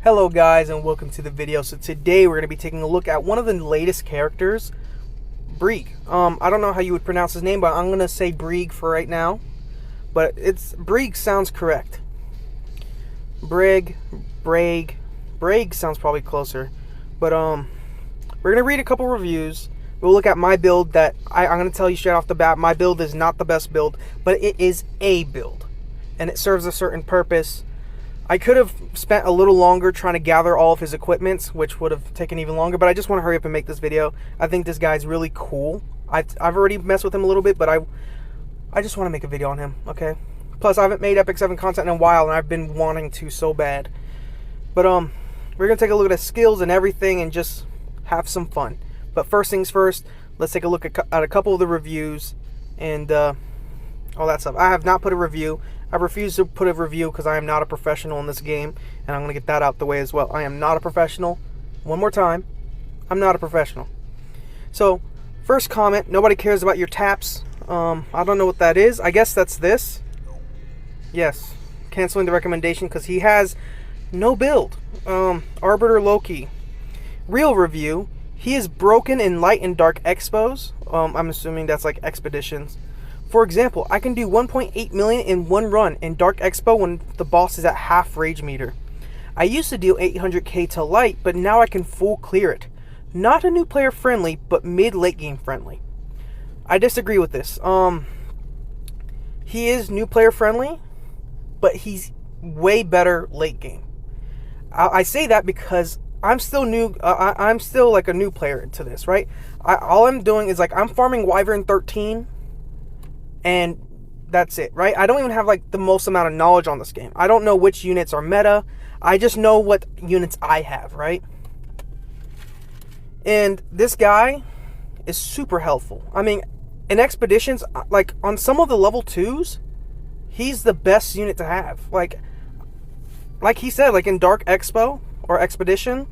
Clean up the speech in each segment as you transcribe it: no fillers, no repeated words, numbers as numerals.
Hello guys and welcome to the video. So today we're going to be taking a look at one of the latest characters, Brieg. I don't know how you would pronounce his name, but I'm going to say Brieg for right now. But Brieg sounds correct. Brieg sounds probably closer. But we're going to read a couple reviews. We'll look at my build that I'm going to tell you straight off the bat. My build is not the best build, but it is a build. And it serves a certain purpose. I could have spent a little longer trying to gather all of his equipments, which would have taken even longer, but I just want to hurry up and make this video. I think this guy's really cool. I've already messed with him a little bit, but I just want to make a video on him, okay? Plus, I haven't made Epic 7 content in a while, and I've been wanting to so bad. But, we're going to take a look at his skills and everything and just have some fun. But first things first, let's take a look at a couple of the reviews and all that stuff. I have not put a review. I refuse to put a review because I am not a professional in this game, and I'm going to get that out the way as well. I am not a professional. One more time, I'm not a professional. So, first comment, nobody cares about your taps. I don't know what that is. I guess that's this. Yes, canceling the recommendation because he has no build. Arbiter Loki. Real review, he is broken in light and dark expos. I'm assuming that's like expeditions. For example, I can do 1.8 million in one run in Dark Expo when the boss is at half rage meter. I used to deal 800k to light, but now I can full clear it. Not a new player friendly, but mid-late game friendly. I disagree with this. He is new player friendly, but he's way better late game. I say that because I'm still new. I'm still like a new player to this, right? All I'm doing is like I'm farming Wyvern 13. And that's it, right? I don't even have like the most amount of knowledge on this game. I don't know which units are meta. I just know what units I have, right? And this guy is super helpful. I mean, in expeditions, like on some of the level 2s, he's the best unit to have. Like he said, like in Dark Expo or Expedition,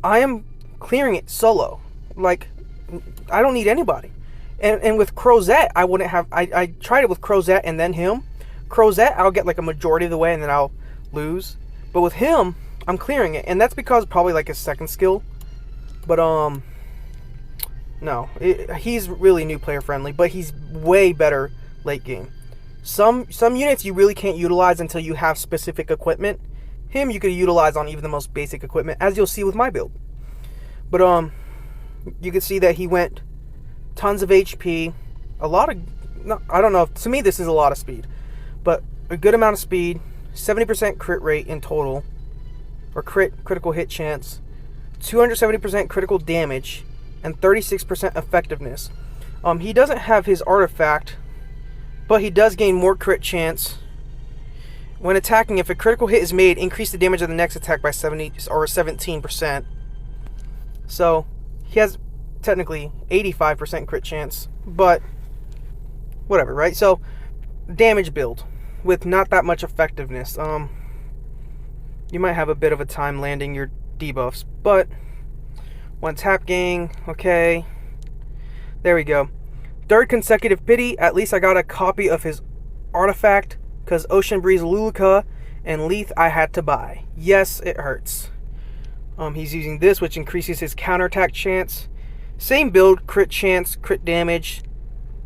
I am clearing it solo. Like, I don't need anybody. And with Crozet, I wouldn't have... I tried it with Crozet and then him. Crozet, I'll get like a majority of the way and then I'll lose. But with him, I'm clearing it. And that's because probably like his second skill. But, no. He's really new player friendly. But he's way better late game. Some units you really can't utilize until you have specific equipment. Him you could utilize on even the most basic equipment. As you'll see with my build. But, you can see that he went... tons of HP, a lot of, no, I don't know, to me this is a lot of speed, but a good amount of speed, 70% crit rate in total, or critical hit chance, 270% critical damage, and 36% effectiveness. He doesn't have his artifact, but he does gain more crit chance. When attacking, if a critical hit is made, increase the damage of the next attack by 70 or 17%. So, he has technically 85% crit chance, but whatever, right? So damage build with not that much effectiveness. You might have a bit of a time landing your debuffs, but one tap gang, okay, there we go. Third consecutive pity. At least I got a copy of his artifact, because Ocean Breeze Luluka and Leith I had to buy. Yes, it hurts. He's using this, which increases his counterattack chance. Same build, crit chance, crit damage,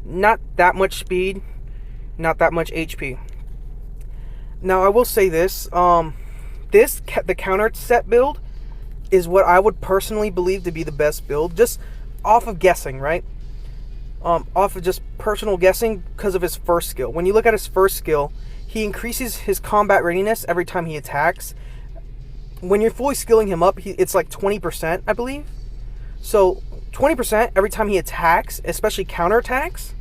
not that much speed, not that much HP. Now I will say this, the counter set build is what I would personally believe to be the best build, just off of guessing, right? Off of just personal guessing because of his first skill. When you look at his first skill, he increases his combat readiness every time he attacks. When you're fully skilling him up, it's like 20%, I believe. So 20% every time he attacks, especially counterattacks,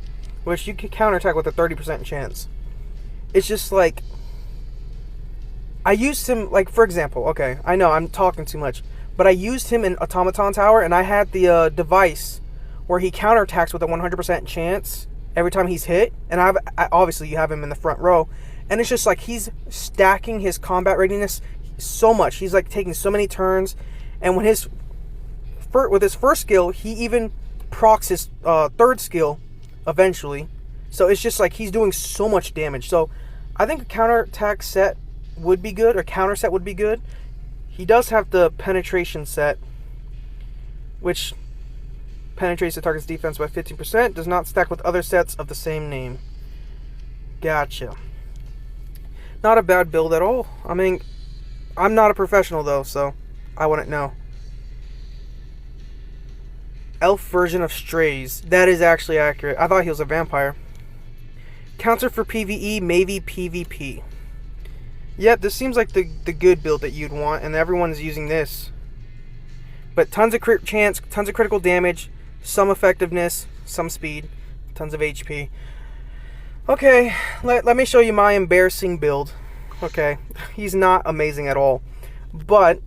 which you can counterattack with a 30% chance. It's just like, I used him, like, for example, okay, I know I'm talking too much, but I used him in Automaton Tower, and I had the device where he counterattacks with a 100% chance every time he's hit, and obviously you have him in the front row, and it's just like he's stacking his combat readiness so much. He's like taking so many turns, and when with his first skill, he even procs his third skill eventually. So it's just like he's doing so much damage. So I think a counterattack set would be good, or counter set would be good. he does have the penetration set, which penetrates the target's defense by 15%, does not stack with other sets of the same name. Gotcha. Not a bad build at all. I mean, I'm not a professional though, so I wouldn't know. Elf version of Strays. That is actually accurate. I thought he was a vampire. Counter for PvE, maybe PvP. Yep, this seems like the good build that you'd want, and everyone's using this. But tons of crit chance, tons of critical damage, some effectiveness, some speed, tons of HP. Okay, let me show you my embarrassing build. Okay, he's not amazing at all. But,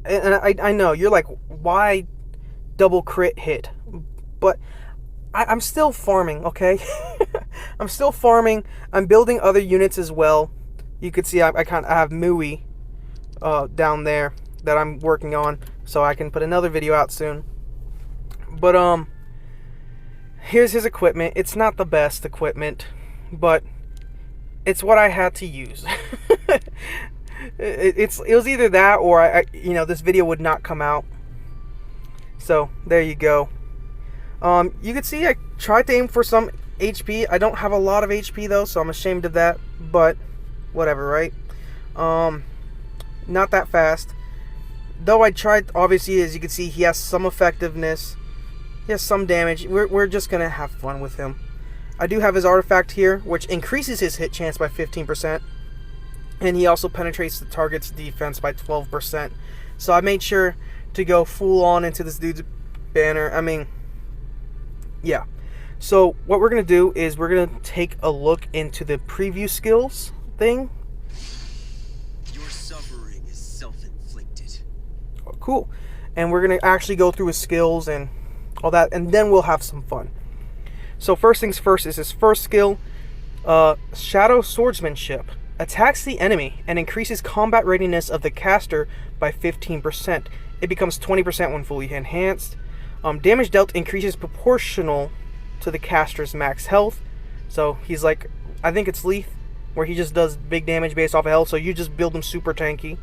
I know, you're like, why double crit hit? But I'm still farming, okay? I'm still farming. I'm building other units as well. You could see I have Mui down there that I'm working on, so I can put another video out soon. But here's his equipment. It's not the best equipment, but it's what I had to use. it was either that or this video would not come out. So there you go. You can see I tried to aim for some HP. I don't have a lot of HP though, so I'm ashamed of that, but whatever, right? Not that fast. Though I tried, obviously, as you can see, he has some effectiveness. He has some damage. We're just going to have fun with him. I do have his artifact here, which increases his hit chance by 15%. And he also penetrates the target's defense by 12%. So I made sure to go full on into this dude's banner. I mean, yeah. So what we're going to do is we're going to take a look into the preview skills thing. Your suffering is self-inflicted. Oh, cool. And we're going to actually go through his skills and all that, and then we'll have some fun. So first things first is his first skill, Shadow Swordsmanship. Attacks the enemy and increases combat readiness of the caster by 15%. It becomes 20% when fully enhanced. Damage dealt increases proportional to the caster's max health. So he's like, I think it's Leaf, where he just does big damage based off of health, so you just build him super tanky.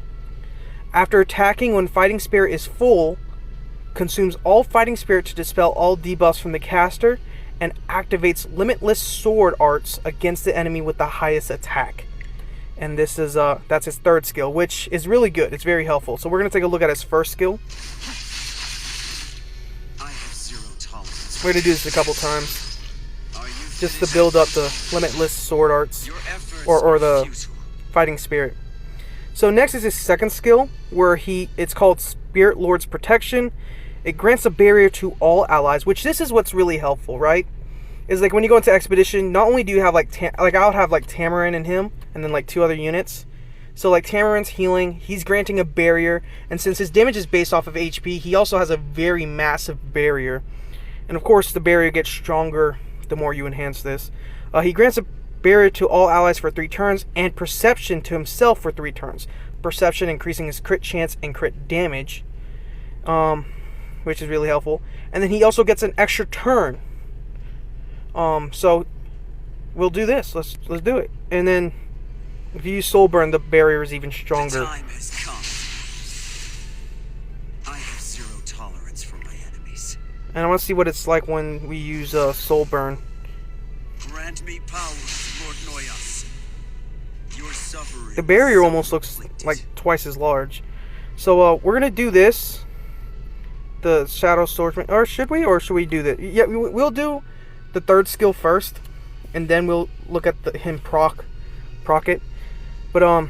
After attacking when Fighting Spirit is full, consumes all Fighting Spirit to dispel all debuffs from the caster, and activates Limitless Sword Arts against the enemy with the highest attack. And this is that's his third skill, which is really good. It's very helpful. So we're gonna take a look at his first skill. I have zero tolerance. We're gonna do this a couple times, just to build up the Limitless Sword Arts or the Fighting Spirit. So next is his second skill, where it's called Spirit Lord's Protection. It grants a barrier to all allies, which this is what's really helpful, right? Is like when you go into Expedition, not only do you have I would have like Tamarin and him, and then like 2 other units. So like Tamarin's healing, he's granting a barrier, and since his damage is based off of HP, he also has a very massive barrier. And of course, the barrier gets stronger the more you enhance this. He grants a barrier to all allies for 3 turns, and Perception to himself for 3 turns. Perception increasing his crit chance and crit damage, which is really helpful. And then he also gets an extra turn. So we'll do this. Let's do it. And then if you use Soul Burn, the barrier is even stronger. The time has come. I have zero tolerance for my enemies. And I want to see what it's like when we use Soul Burn. Grant me power, Lord Noyas. Your suffering. The barrier almost looks like twice as large. So we're gonna do this. The Shadow Swordsman, or should we do that? Yeah, we'll do the third skill first, and then we'll look at him proc it. But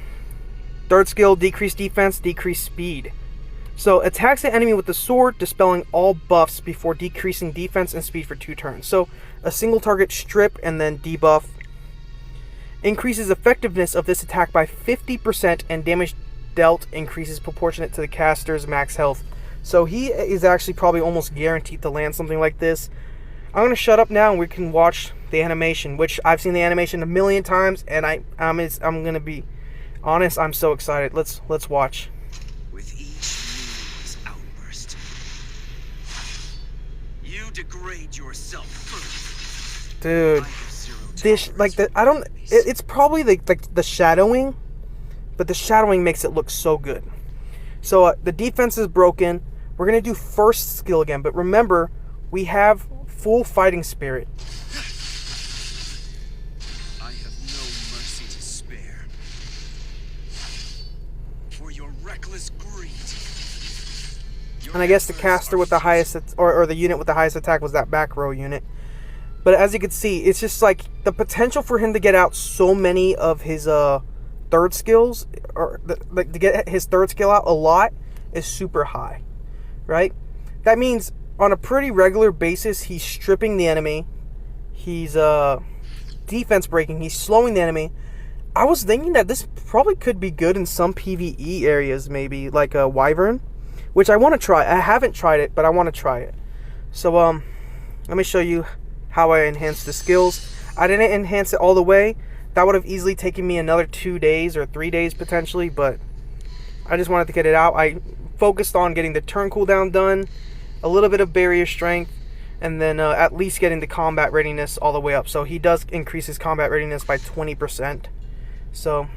third skill, decrease defense, decrease speed. So attacks the enemy with the sword, dispelling all buffs before decreasing defense and speed for 2 turns. So a single target strip and then debuff. Increases effectiveness of this attack by 50%, and damage dealt increases proportionate to the caster's max health. So he is actually probably almost guaranteed to land something like this. I'm going to shut up now and we can watch the animation, which I've seen the animation a million times, and I'm going to be honest, I'm so excited. Let's watch. With each meaningless outburst, you degrade yourself further. Dude, this it's probably like the shadowing but the shadowing makes it look so good. So the defense is broken. We're going to do first skill again, but remember, we have full fighting spirit. I have no mercy to spare. For your reckless greed. And I guess the caster with the highest, or the unit with the highest attack was that back row unit. But as you can see, it's just like the potential for him to get out so many of his third skills, or like to get his third skill out a lot, is super high, right? That means on a pretty regular basis, he's stripping the enemy, he's defense breaking, he's slowing the enemy. I was thinking that this probably could be good in some PvE areas, maybe like a Wyvern, which I want to try. I haven't tried it, but I want to try it. So let me show you how I enhanced the skills. I didn't enhance it all the way. That would have easily taken me another 2 days or 3 days potentially, but I just wanted to get it out. I focused on getting the turn cooldown done, a little bit of barrier strength, and then at least getting the combat readiness all the way up. So he does increase his combat readiness by 20%. So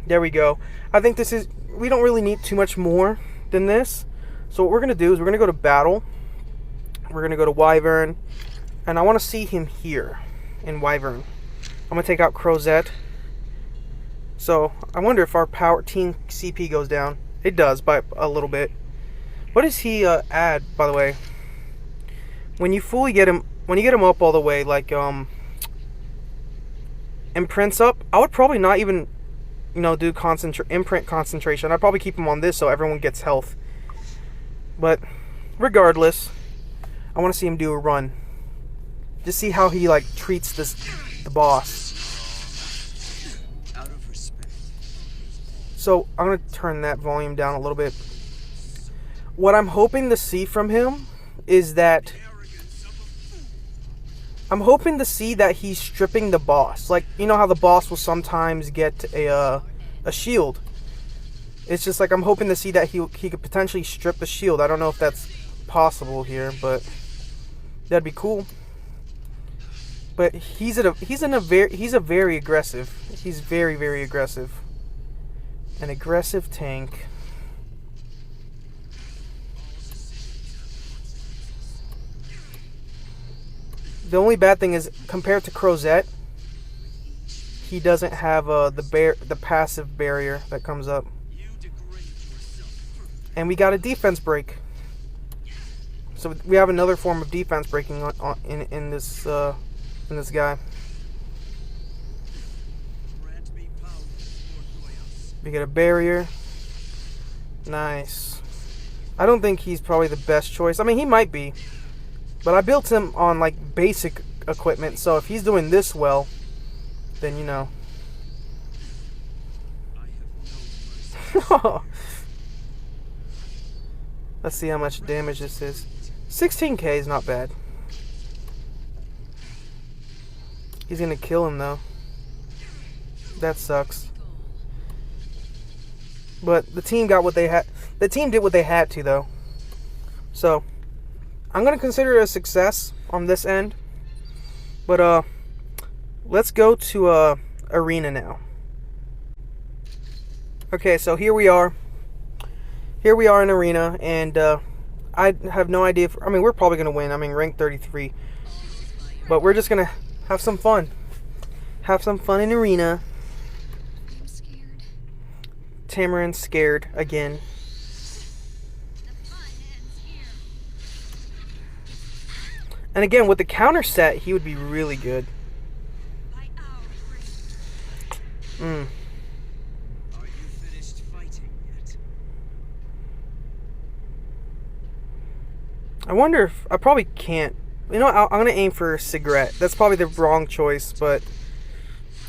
there we go. I think this is, we don't really need too much more than this. So what we're going to do is we're going to go to battle. We're going to go to Wyvern. And I want to see him here in Wyvern. I'm going to take out Crozet. So I wonder if our power team CP goes down. It does by a little bit. What does he add, by the way? When you fully get him, when you get him up all the way, like imprints up, I would probably not even, do imprint concentration. I'd probably keep him on this so everyone gets health. But regardless, I want to see him do a run. Just see how he like treats the boss. Out of respect. So I'm gonna turn that volume down a little bit. What I'm hoping to see from him is that I'm hoping to see that he's stripping the boss. Like, you know how the boss will sometimes get a shield. It's just like I'm hoping to see that he could potentially strip the shield. I don't know if that's possible here, but that'd be cool. But he's very aggressive. He's very, very aggressive. An aggressive tank. The only bad thing is, compared to Crozet, he doesn't have the passive barrier that comes up. And we got a defense break. So we have another form of defense breaking in this guy. We get a barrier. Nice. I don't think he's probably the best choice. I mean, he might be. But I built him on like basic equipment, so if he's doing this well, then you know. Let's see how much damage this is. 16k is not bad. He's gonna kill him though. That sucks. But the team got what they had. The team did what they had to though. So I'm gonna consider it a success on this end. But let's go to arena now. Okay, so here we are. Here we are in arena, and I have no idea if, I mean, we're probably gonna win. I mean, rank 33. But we're just gonna have some fun. Have some fun in arena. I'm scared. Tamarin's scared again. The fun ends here. And again, with the counter set, he would be really good. By our grace. Mm. Are you finished fighting yet? I wonder if, I probably can't. You know, I'm going to aim for Cigarette. That's probably the wrong choice, but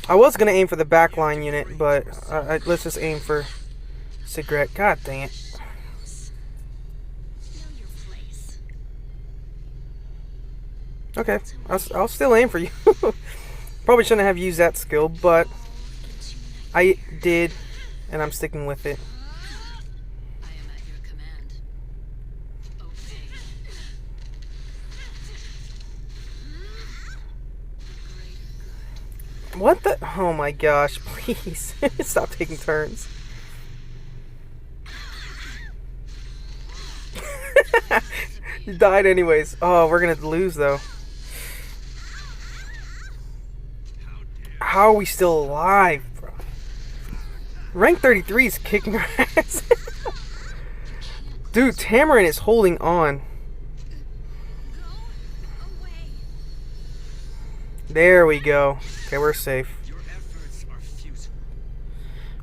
I was going to aim for the backline unit, but let's just aim for Cigarette. God dang it. Know your place. Okay, I'll still aim for you. Probably shouldn't have used that skill, but I did, and I'm sticking with it. I am at your command. Obey. What the? Oh my gosh, please. Stop taking turns. He died anyways. Oh, we're gonna lose though. How are we still alive, bro? Rank 33 is kicking our ass. Dude, Tamarin is holding on. There we go. Okay, we're safe. Your efforts are futile.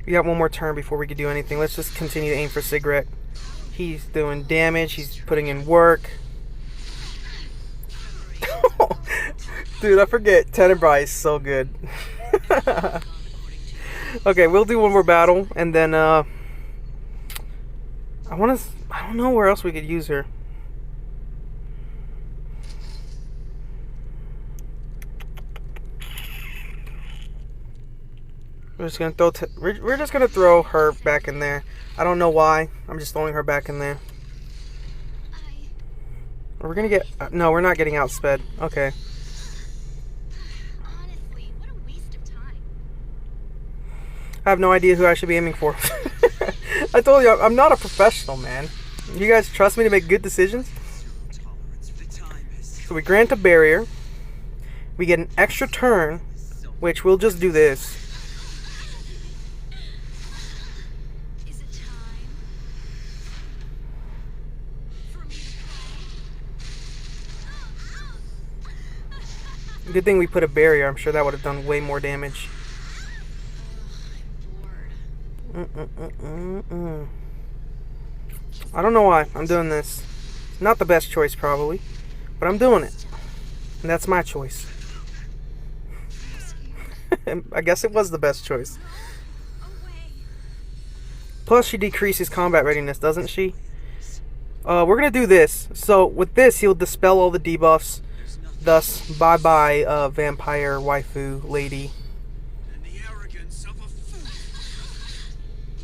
We got one more turn before we can do anything. Let's just continue to aim for Cigarette. He's doing damage. He's putting in work. Dude, I forget. Tenebrae is so good. Okay, we'll do one more battle, and then I don't know where else we could use her. We're just gonna we're just gonna throw her back in there. I don't know why. I'm just throwing her back in there. We're gonna get no. We're not getting outsped. Okay. Honestly, what a waste of time. I have no idea who I should be aiming for. I told you I'm not a professional, man. You guys trust me to make good decisions. Zero tolerance. The time has So we grant a barrier. We get an extra turn, which we'll just do this. Is it time for me to Good thing we put a barrier. I'm sure that would have done way more damage. I'm bored. I don't know why I'm doing this. Not the best choice, probably, but I'm doing it, and that's my choice. I guess it was the best choice. Away. Plus, she decreases combat readiness, doesn't she? We're gonna do this. So with this, he'll dispel all the debuffs. Thus, bye-bye, vampire waifu lady. and the arrogance of a fool.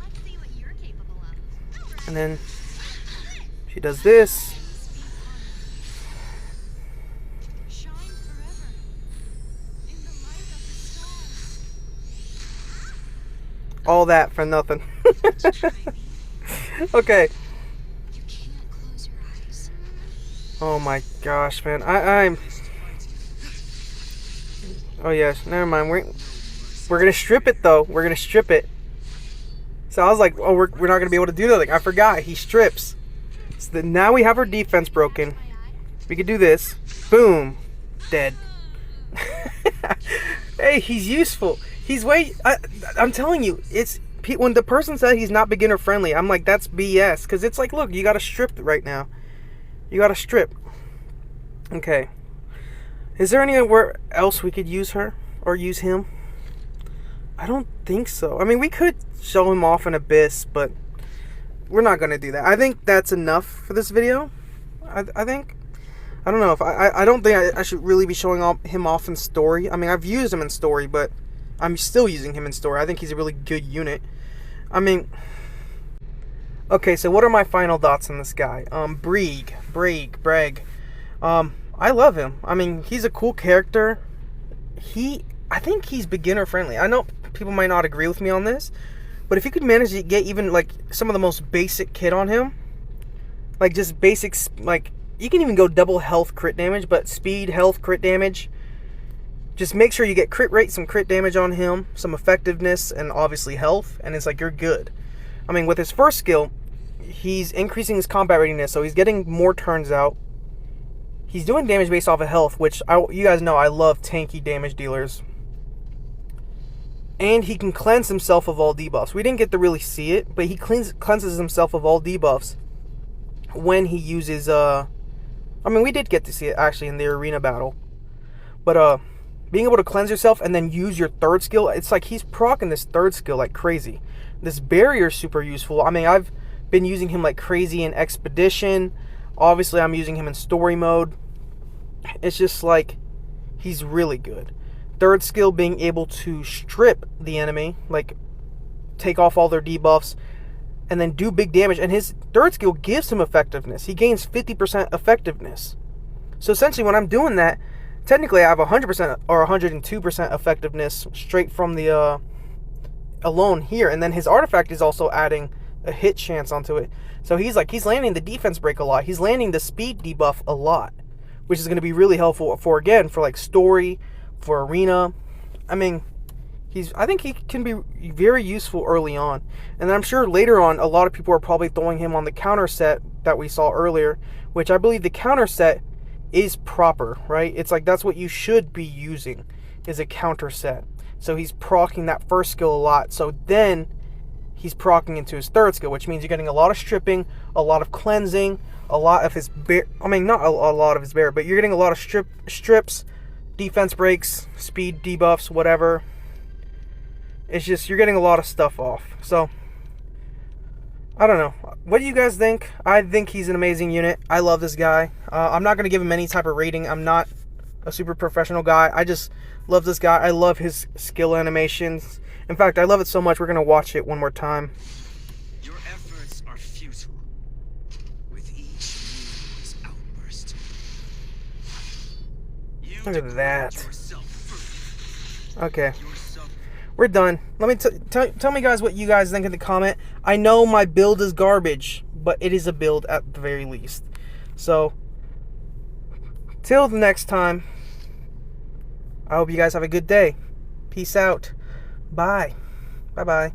Let's see what you're capable of. And then she does this. Shine forever in the light of the stars. All that for nothing. Okay. You can't close your eyes. Oh my gosh, man. I'm. Oh yes. Never mind. We're gonna strip it though. We're gonna strip it. So I was like, oh, we're not gonna be able to do nothing. I forgot. He strips. So then now we have our defense broken. We could do this. Boom. Dead. Hey, he's useful. He's I'm telling you, it's when the person said he's not beginner friendly, I'm like, that's BS. Because it's like, look, you got to strip right now. You got to strip. Okay. Is there anywhere else we could use her or use him? I don't think so. I mean, we could show him off in Abyss, but we're not going to do that. I think that's enough for this video. I think. I don't know if I don't think I should really be showing him off in story. I mean, I've used him in story, but I'm still using him in story. I think he's a really good unit. I mean, okay, so what are my final thoughts on this guy? Brieg. I love him. I mean, he's a cool character. I think he's beginner friendly. I know people might not agree with me on this, but if you could manage to get even like some of the most basic kit on him, like just basics, like you can even go double health crit damage, but speed, health, crit damage. Just make sure you get crit rate, some crit damage on him, some effectiveness, and obviously health, and it's like you're good. I mean, with his first skill, he's increasing his combat readiness, so he's getting more turns out. He's doing damage based off of health, which you guys know I love tanky damage dealers. And he can cleanse himself of all debuffs. We didn't get to really see it, but he cleanses himself of all debuffs when he uses, I mean, we did get to see it actually in the arena battle. But, being able to cleanse yourself and then use your third skill, it's like he's proccing this third skill like crazy. This barrier is super useful. I mean, I've been using him like crazy in Expedition. Obviously, I'm using him in story mode. It's just like, he's really good. Third skill, being able to strip the enemy, like take off all their debuffs, and then do big damage. And his third skill gives him effectiveness. He gains 50% effectiveness. So essentially, when I'm doing that, technically I have 100% or 102% effectiveness straight from the alone here. And then his artifact is also adding a hit chance onto it. So he's landing the defense break a lot. He's landing the speed debuff a lot, which is going to be really helpful for, again, for like story, for arena. I mean, I think he can be very useful early on. And I'm sure later on, a lot of people are probably throwing him on the counter set that we saw earlier, which I believe the counter set is proper, right? It's like that's what you should be using, is a counter set. So he's proccing that first skill a lot. So then he's proccing into his third skill, which means you're getting a lot of stripping, a lot of cleansing, a lot of his bear. I mean, not a lot of his bear, but you're getting a lot of strips, defense breaks, speed debuffs, whatever. It's just, you're getting a lot of stuff off. So, I don't know. What do you guys think? I think he's an amazing unit. I love this guy. I'm not going to give him any type of rating. I'm not a super professional guy. I just love this guy. I love his skill animations. In fact, I love it so much, we're going to watch it one more time. Your efforts are futile. With each news outburst, you Look at that. yourself further. Okay. Yourself. We're done. Let me tell me guys what you guys think in the comment. I know my build is garbage, but it is a build at the very least. So, till the next time, I hope you guys have a good day. Peace out. Bye. Bye-bye.